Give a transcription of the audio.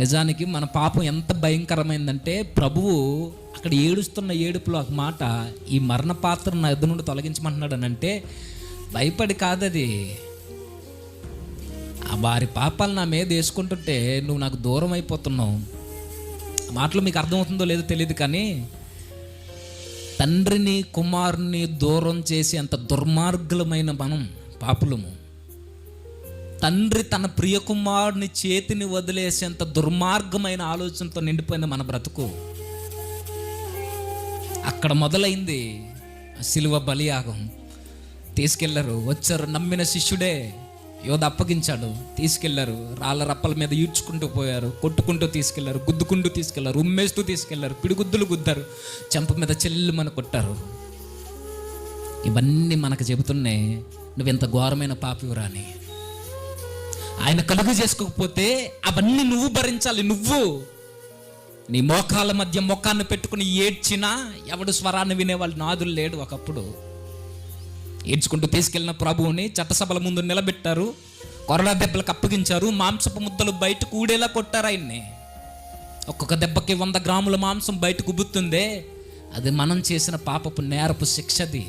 నిజానికి మన పాపం ఎంత భయంకరమైందంటే, ప్రభువు అక్కడ ఏడుస్తున్న ఏడుపులో ఒక మాట, ఈ మరణ పాత్ర నా ఎదురు నుండి తొలగించమంటున్నాడు అని అంటే భయపడి కాదది. వారి పాపాలు నా మీద వేసుకుంటుంటే నువ్వు నాకు దూరం అయిపోతున్నావు. మాటలు మీకు అర్థమవుతుందో లేదో తెలియదు, కానీ తండ్రిని కుమారుని దూరం చేసి అంత దుర్మార్గులమైన మనం పాపులము. తండ్రి తన ప్రియ కుమారుని చేతిని వదిలేసేంత దుర్మార్గమైన ఆలోచనతో నిండిపోయింది మన బ్రతుకు. అక్కడ మొదలైంది సిలువ బలియాగం. తీసుకెళ్లారు, వచ్చారు, నమ్మిన శిష్యుడే యోధ అప్పగించాడు, తీసుకెళ్లారు, రాళ్ళ రప్పల మీద ఈడ్చుకుంటూ పోయారు, కొట్టుకుంటూ తీసుకెళ్లారు, గుద్దుకుంటూ తీసుకెళ్లారు, ఉమ్మేస్తూ తీసుకెళ్లారు, పిడిగుద్దులు గుద్దారు, చెంప మీద చెల్లుమని కొట్టారు. ఇవన్నీ మనకు చెబుతున్నాయి నువ్వెంత ఘోరమైన పాపివురా అని. ఆయన కలుగు చేసుకోకపోతే అవన్నీ నువ్వు భరించాలి. నువ్వు నీ మోకాల మధ్య మొక్కాన్ని పెట్టుకుని ఏడ్చినా ఎవడు స్వరాన్ని వినేవాళ్ళు నాదులు లేడు. ఒకప్పుడు ఏడ్చుకుంటూ తీసుకెళ్ళిన ప్రభువుని చట్టసభల ముందు నిలబెట్టారు, కొరడా దెబ్బలకు అప్పగించారు, మాంసపు ముద్దలు బయటకు ఊడేలా కొట్టారు ఆయన్ని. ఒక్కొక్క దెబ్బకి 100 గ్రాముల మాంసం బయటకు ఉబ్బుతుందే, అది మనం చేసిన పాపపు నేరపు శిక్షది.